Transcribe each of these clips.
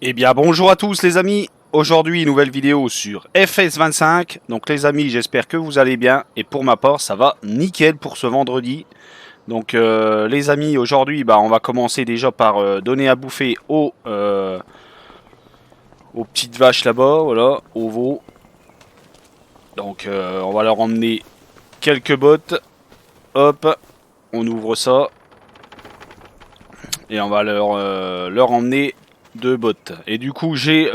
Eh bien bonjour à tous les amis, aujourd'hui nouvelle vidéo sur FS25. Donc les amis, j'espère que vous allez bien et pour ma part ça va nickel pour ce vendredi. Donc les amis, aujourd'hui on va commencer déjà par donner à bouffer aux petites vaches là-bas, voilà, aux veaux. Donc on va leur emmener quelques bottes, hop, on ouvre ça et on va leur emmener deux bottes. Et du coup, j'ai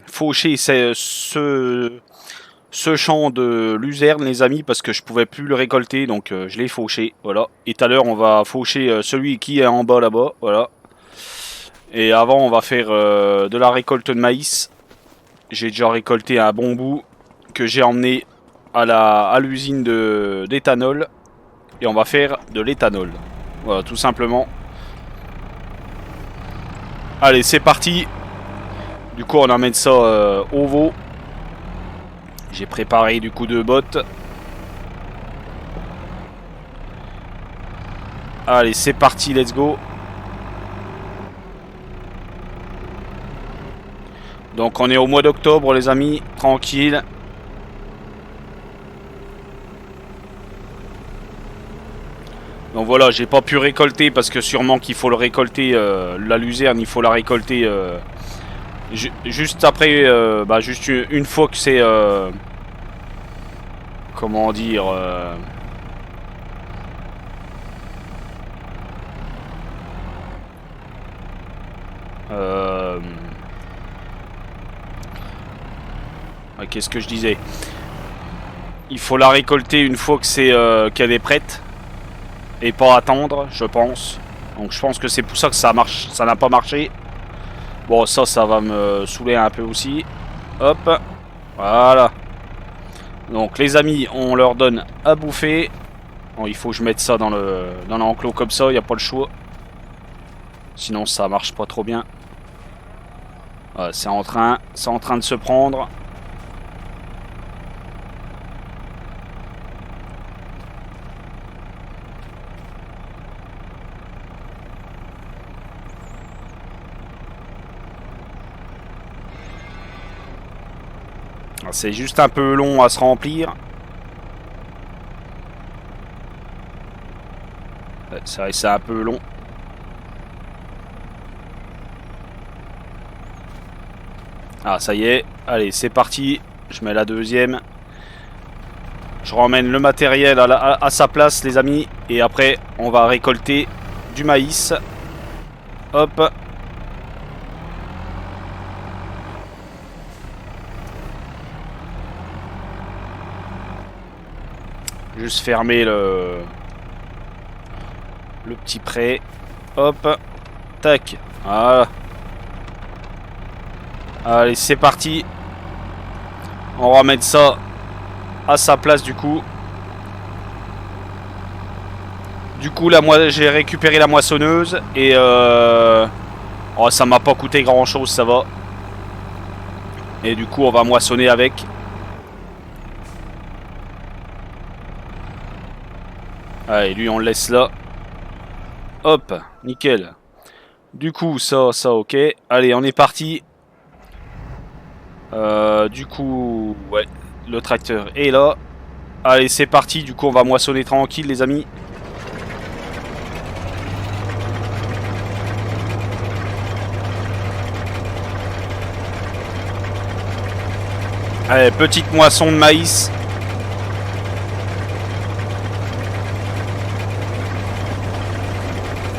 fauché ce champ de luzerne, les amis, parce que je pouvais plus le récolter, donc je l'ai fauché. Voilà. Et tout à l'heure, on va faucher celui qui est en bas là-bas. Voilà. Et avant, on va faire de la récolte de maïs. J'ai déjà récolté un bon bout que j'ai emmené à l'usine d'éthanol. Et on va faire de l'éthanol. Voilà, tout simplement. Allez, c'est parti. Du coup, on emmène ça au veau. J'ai préparé du coup 2 bottes. Allez, c'est parti, let's go. Donc, on est au mois d'octobre, les amis. Tranquille. Donc voilà, j'ai pas pu récolter parce que sûrement qu'il faut le récolter. La luzerne, il faut la récolter juste après. Juste une fois que c'est. Comment dire euh, Qu'est-ce que je disais? Il faut la récolter une fois que c'est qu'elle est prête et pas attendre, je pense. Donc je pense que c'est pour ça que ça marche, ça n'a pas marché. Bon, ça va me saouler un peu aussi. Hop, voilà. Donc les amis, on leur donne à bouffer. Bon, il faut que je mette ça dans l'enclos comme ça, il n'y a pas le choix. Sinon ça marche pas trop bien. Voilà, c'est en train de se prendre. C'est juste un peu long à se remplir. C'est vrai, c'est un peu long. Ah, ça y est. Allez, c'est parti. Je mets la deuxième. Je ramène le matériel à sa place, les amis. Et après, on va récolter du maïs. Hop. Juste fermer le petit prêt. Hop. Tac. Voilà. Allez, c'est parti. On va mettre ça à sa place du coup. Du coup, là, moi, j'ai récupéré la moissonneuse. Et oh, ça m'a pas coûté grand chose, ça va. Et du coup, on va moissonner avec. Allez, lui, on le laisse là. Hop, nickel. Du coup, ça, ok. Allez, on est parti. Du coup, ouais, le tracteur est là. Allez, c'est parti. Du coup, on va moissonner tranquille, les amis. Allez, petite moisson de maïs.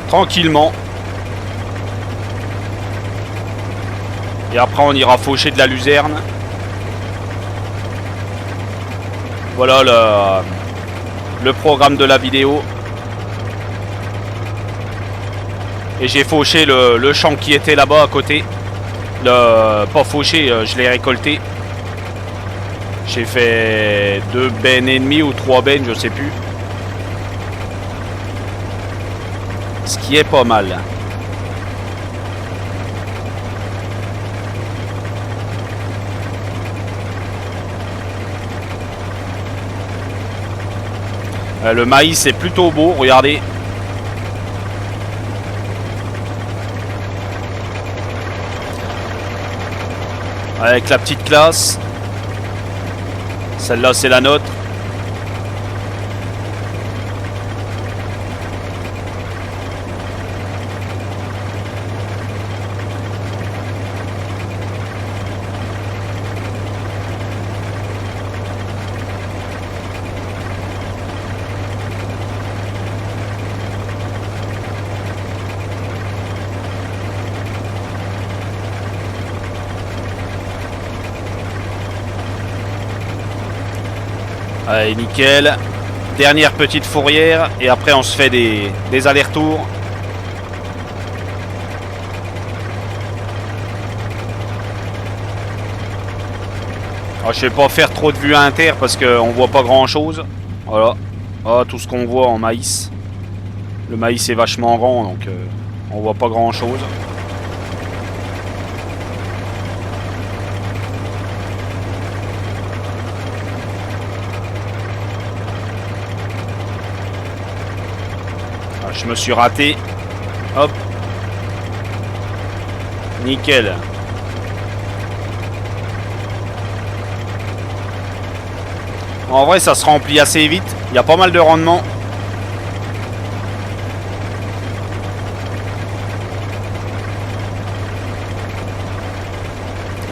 Tranquillement. Et après, on ira faucher de la luzerne. Voilà le programme de la vidéo. Et j'ai fauché le champ qui était là-bas à côté. Pas fauché, je l'ai récolté. J'ai fait 2 bennes et demi ou 3 bennes, je sais plus. Ce qui est pas mal. Le maïs est plutôt beau, regardez. Avec la petite classe. Celle-là, c'est la nôtre. Allez, nickel. Dernière petite fourrière et après on se fait des allers-retours. Alors, je vais pas faire trop de vue inter parce qu'on voit pas grand chose. Voilà. Ah, tout ce qu'on voit en maïs. Le maïs est vachement grand donc on voit pas grand chose. Je me suis raté. Hop. Nickel. En vrai, ça se remplit assez vite. Il y a pas mal de rendement.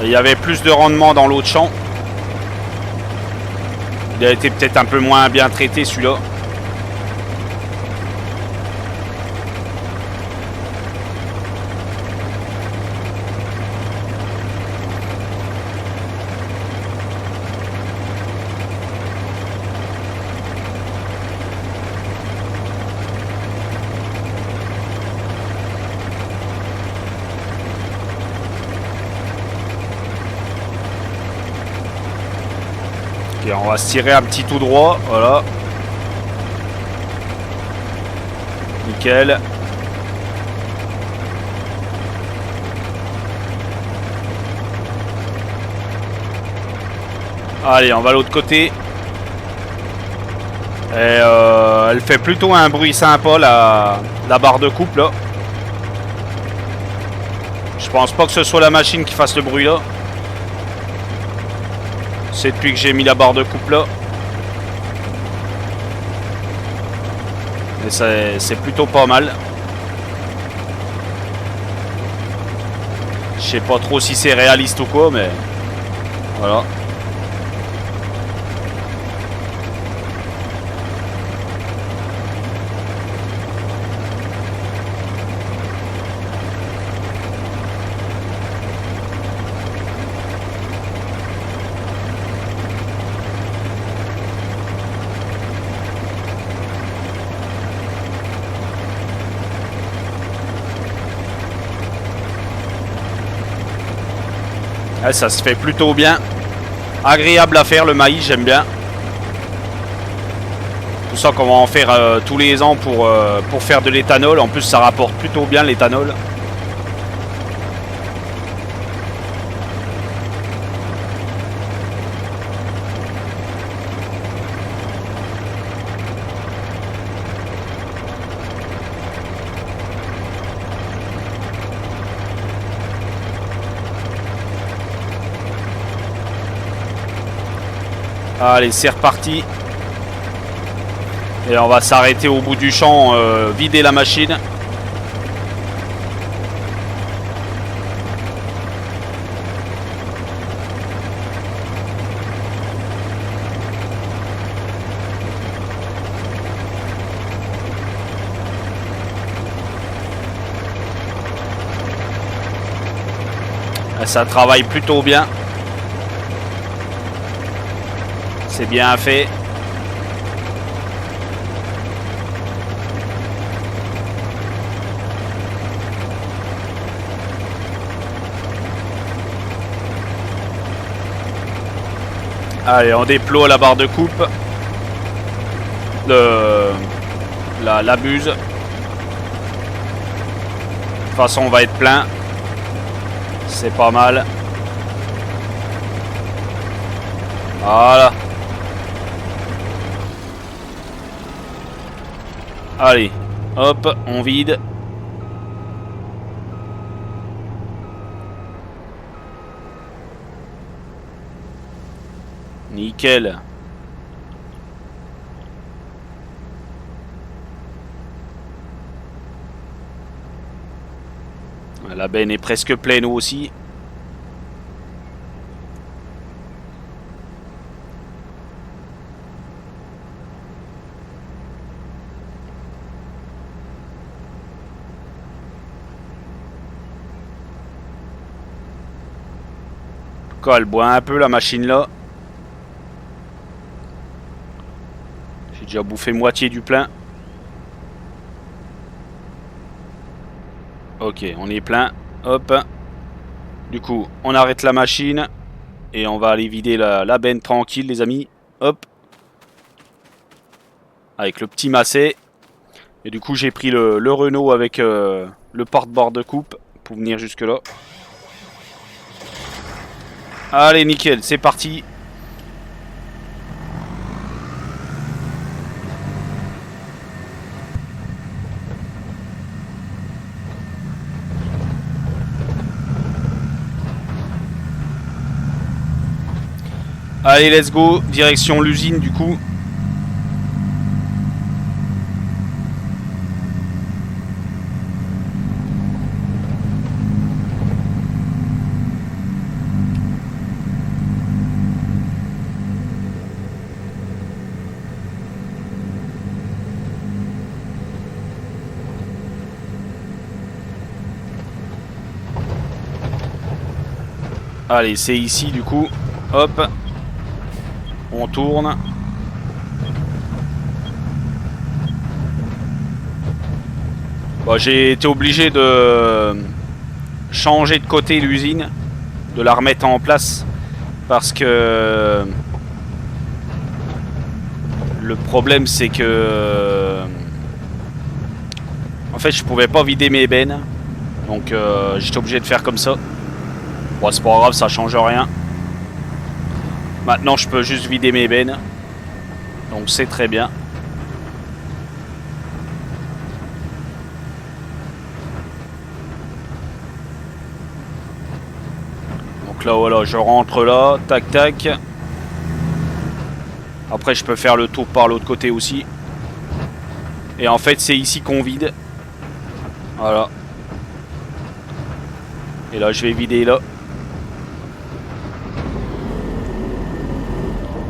Il y avait plus de rendement dans l'autre champ. Il a été peut-être un peu moins bien traité celui-là. Ok, on va se tirer un petit tout droit, voilà. Nickel. Allez, on va à l'autre côté. Et elle fait plutôt un bruit sympa, la barre de coupe là. Je pense pas que ce soit la machine qui fasse le bruit là. C'est depuis que j'ai mis la barre de coupe là. Et c'est plutôt pas mal. Je sais pas trop si c'est réaliste ou quoi, mais voilà. Ah, ça se fait plutôt bien. Agréable à faire le maïs, j'aime bien. Tout ça qu'on va en faire tous les ans pour faire de l'éthanol. En plus ça rapporte plutôt bien l'éthanol. Allez, c'est reparti. Et on va s'arrêter au bout du champ, vider la machine. Ça travaille plutôt bien. C'est bien fait. Allez, on déploie la barre de coupe. La buse. De toute façon, on va être plein. C'est pas mal. Voilà. Allez, hop, on vide. Nickel. La benne est presque pleine aussi. Elle boit un peu la machine là. J'ai déjà bouffé moitié du plein. Ok, on est plein. Hop. Du coup, on arrête la machine. Et on va aller vider la benne tranquille, les amis. Hop. Avec le petit massé. Et du coup, j'ai pris le Renault avec le porte-bord de coupe pour venir jusque là. Allez, nickel, c'est parti. Allez, let's go, direction l'usine du coup. Allez, c'est ici du coup. Hop. On tourne. Bon, j'ai été obligé de changer de côté l'usine, de la remettre en place parce que le problème c'est que en fait je pouvais pas vider mes bennes, donc j'étais obligé de faire comme ça. Bon, c'est pas grave, ça change rien. Maintenant je peux juste vider mes bennes, donc c'est très bien. Donc là voilà, je rentre là, tac tac. Après je peux faire le tour par l'autre côté aussi. Et en fait c'est ici qu'on vide. Voilà. Et là je vais vider là.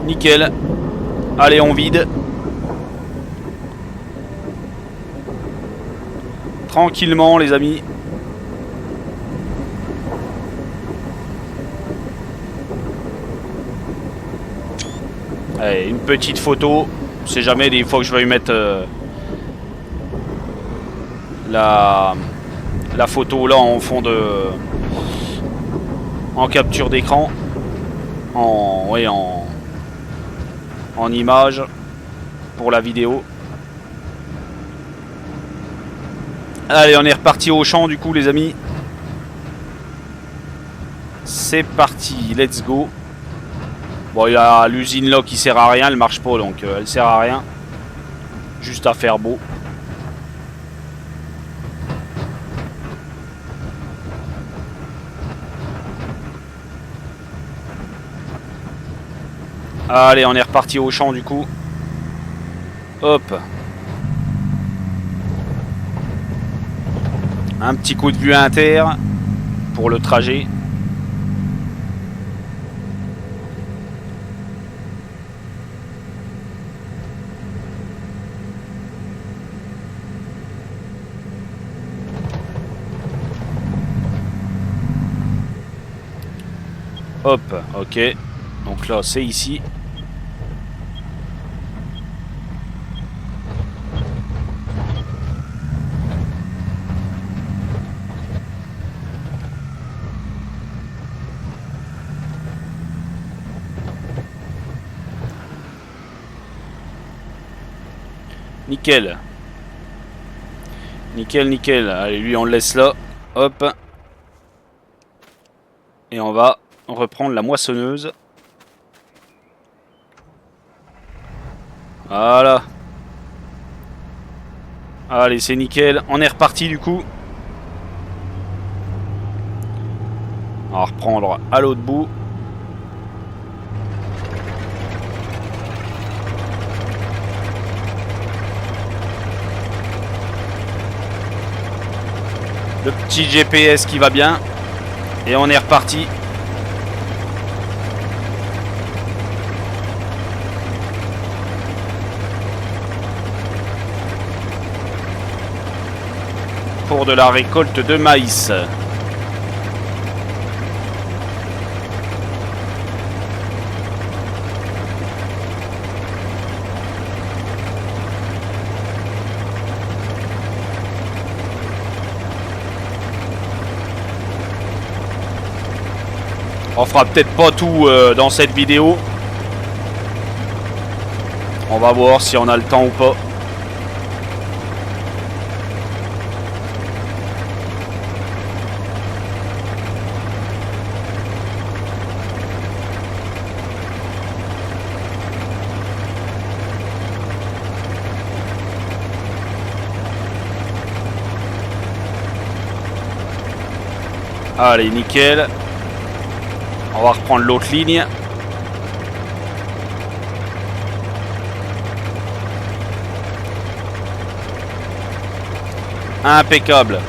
Nickel. Allez, on vide. Tranquillement, les amis. Allez, une petite photo. On sait jamais, des fois que je vais y mettre la photo là en fond de... en capture d'écran. Oui, en image pour la vidéo. Allez, on est reparti au champ du coup, les amis. C'est parti, let's go. Bon, il y a l'usine là qui sert à rien, elle marche pas, donc elle sert à rien. Juste à faire beau. Allez, on est reparti au champ du coup. Hop. Un petit coup de vue inter pour le trajet. Hop, ok. Donc là, c'est ici. Nickel. Nickel, nickel. Allez, lui, on le laisse là. Hop. Et on va reprendre la moissonneuse. Voilà. Allez, c'est nickel. On est reparti du coup. On va reprendre à l'autre bout. Le petit GPS qui va bien. Et on est reparti. Pour de la récolte de maïs. On fera peut-être pas tout dans cette vidéo. On va voir si on a le temps ou pas. Allez, nickel. On va reprendre l'autre ligne. Impeccable.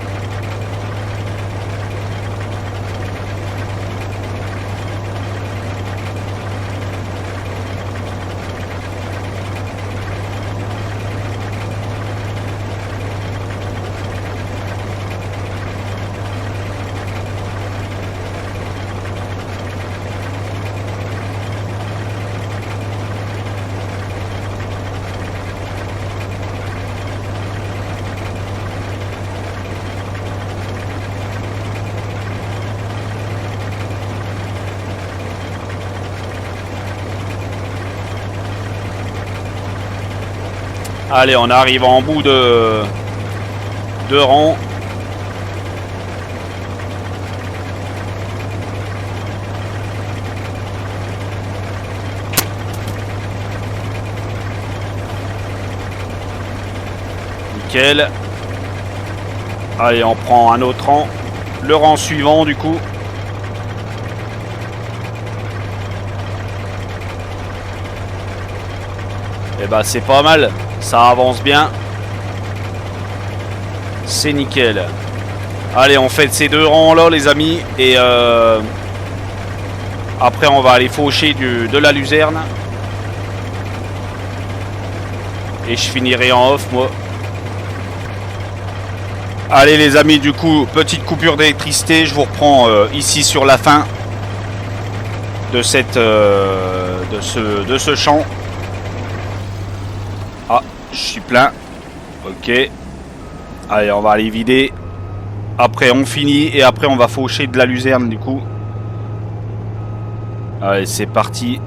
Allez, on arrive en bout de rang. Nickel. Allez, on prend un autre rang. Le rang suivant du coup. Et bah c'est pas mal. Ça avance bien. C'est nickel. Allez, on fait ces deux rangs là les amis. Et après on va aller faucher de la luzerne. Et je finirai en off moi. Allez les amis, du coup, petite coupure d'électricité. Je vous reprends ici sur la fin de cette de ce champ. Ah, je suis plein. Ok. Allez, on va aller vider. Après on finit et après on va faucher de la luzerne du coup. Allez, c'est parti.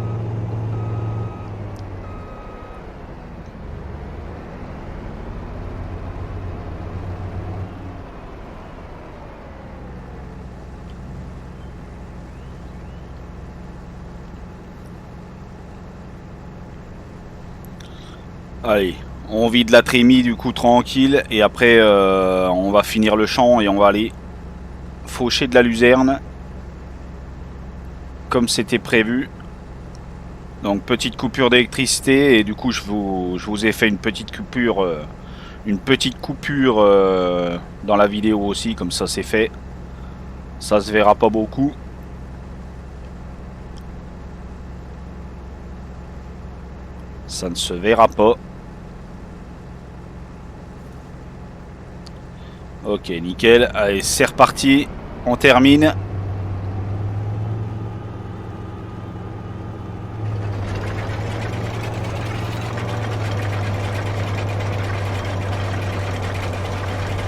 Allez, on vide la trémie du coup tranquille et après on va finir le champ et on va aller faucher de la luzerne comme c'était prévu. Donc petite coupure d'électricité et du coup je vous ai fait une petite coupure dans la vidéo aussi, comme ça c'est fait. Ça se verra pas beaucoup. Ça ne se verra pas. Ok, nickel. Allez, c'est reparti. On termine.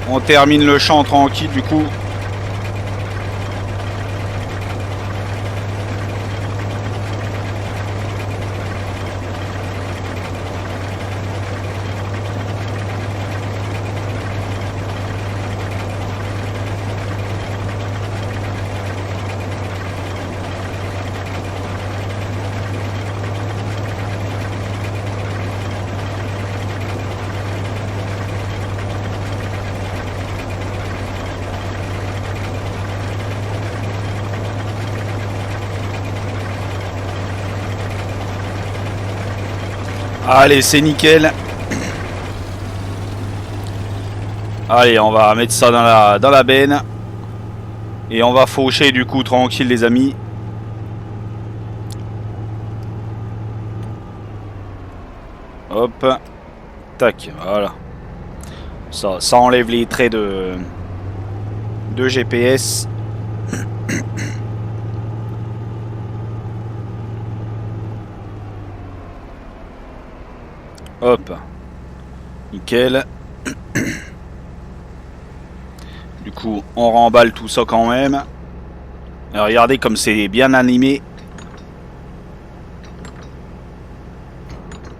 On termine le champ tranquille du coup. Allez, c'est nickel. Allez, on va mettre ça dans la benne. Et on va faucher du coup tranquille les amis. Hop. Tac, voilà. Ça enlève les traits de GPS. Hop. Nickel. Du coup, on remballe tout ça quand même. Alors, regardez comme c'est bien animé.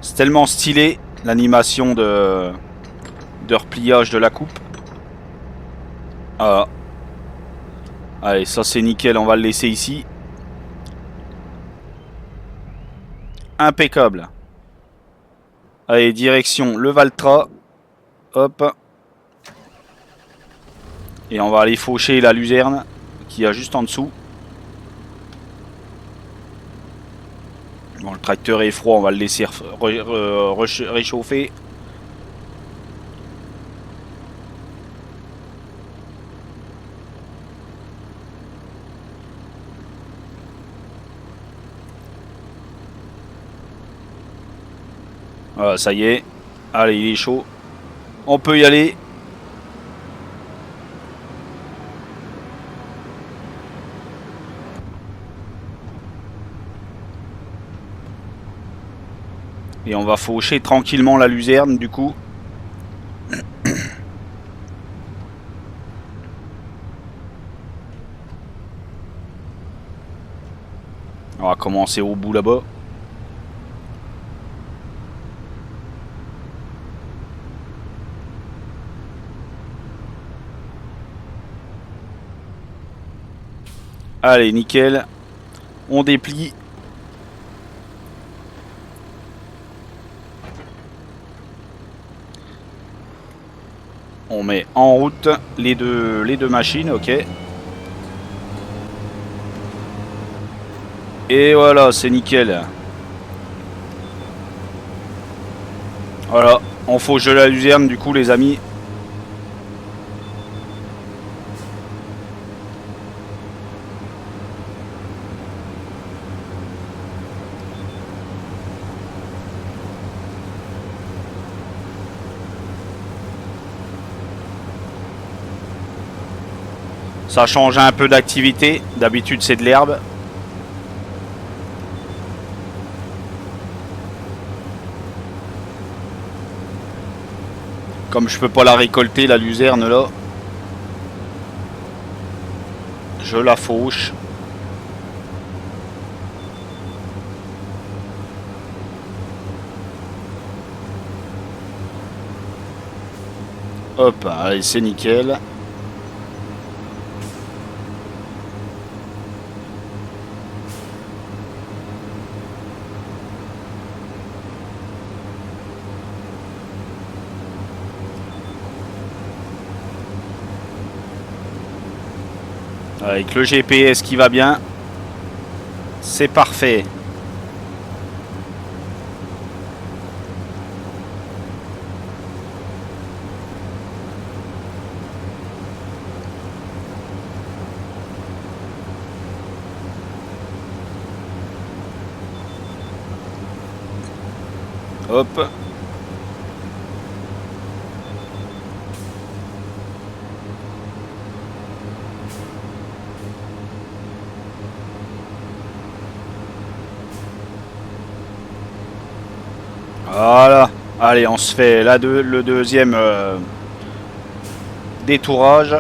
C'est tellement stylé l'animation de repliage de la coupe. Ah. Allez, ça c'est nickel, on va le laisser ici. Impeccable. Allez, direction le Valtra. Hop. Et on va aller faucher la luzerne qui a juste en dessous. Bon, le tracteur est froid, on va le laisser réchauffer. Voilà, ça y est. Allez, il est chaud. On peut y aller. Et on va faucher tranquillement la luzerne du coup. On va commencer au bout là-bas. Allez, nickel. On déplie. On met en route les deux machines, ok. Et voilà, c'est nickel. Voilà, on fauche la luzerne du coup les amis. Ça change un peu d'activité. D'habitude c'est de l'herbe. Comme je peux pas la récolter la luzerne là, je la fauche. Hop, allez, c'est nickel. Avec le GPS qui va bien, c'est parfait. Hop. Voilà. Allez, on se fait le deuxième détourage.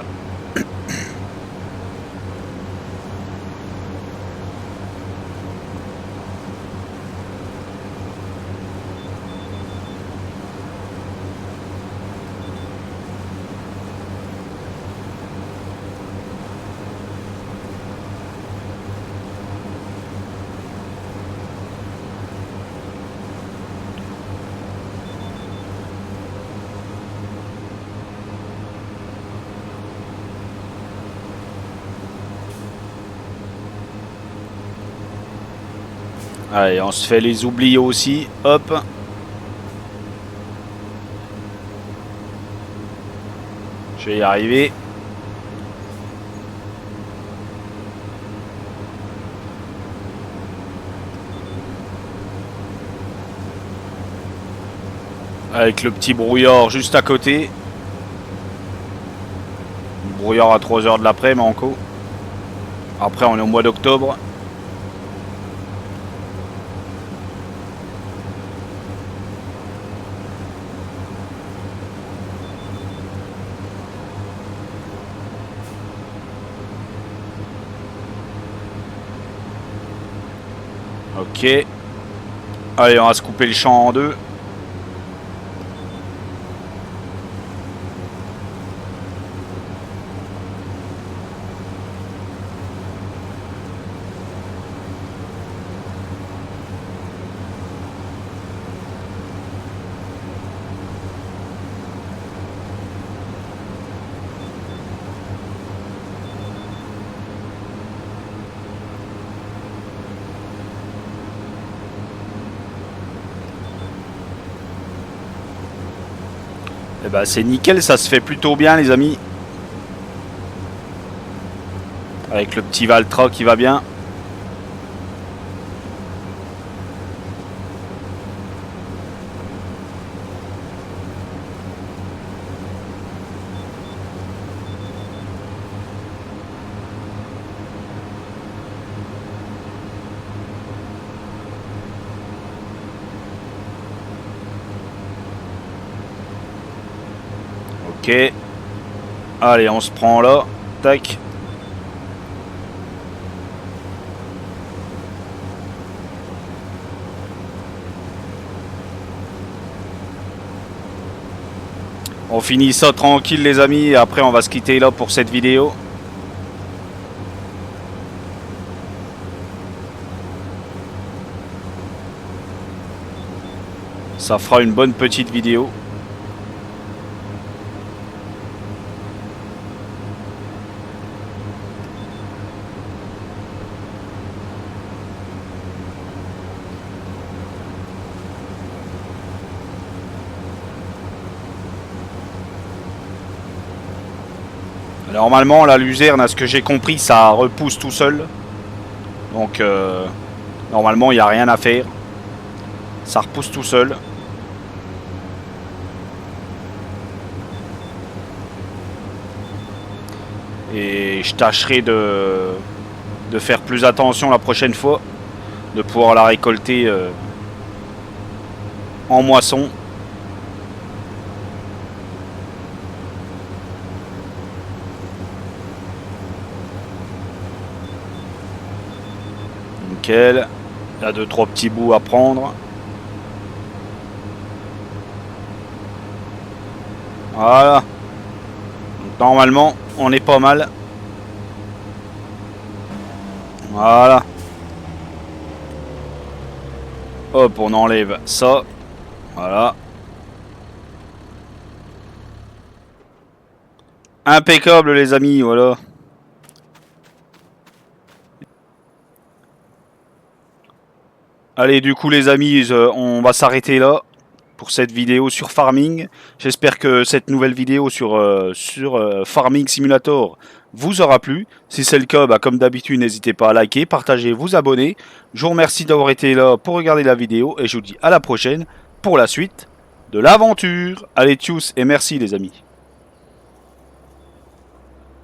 Allez, on se fait les oubliés aussi. Hop. vais y arriver. Avec le petit brouillard juste à côté. Le brouillard à 3 h de l'après-midi, Manco. Après, on est au mois d'octobre. Ok. Allez, on va se couper le champ en deux. Et bah c'est nickel, ça se fait plutôt bien les amis. Avec le petit Valtra qui va bien. Ok. Allez, on se prend là. Tac. On finit ça tranquille les amis. Et après on va se quitter là pour cette vidéo. Ça fera une bonne petite vidéo. Normalement la luzerne, à ce que j'ai compris, ça repousse tout seul. Donc normalement il n'y a rien à faire. Ça repousse tout seul. Et je tâcherai de faire plus attention la prochaine fois. De pouvoir la récolter en moisson. Nickel. Il y a 2-3 petits bouts à prendre. Voilà. Donc, normalement, on est pas mal. Voilà. Hop, on enlève ça. Voilà. Impeccable les amis, voilà. Allez, du coup les amis, on va s'arrêter là pour cette vidéo sur Farming. J'espère que cette nouvelle vidéo sur Farming Simulator vous aura plu. Si c'est le cas, bah, comme d'habitude, n'hésitez pas à liker, partager, vous abonner. Je vous remercie d'avoir été là pour regarder la vidéo et je vous dis à la prochaine pour la suite de l'aventure. Allez, tchuss et merci les amis.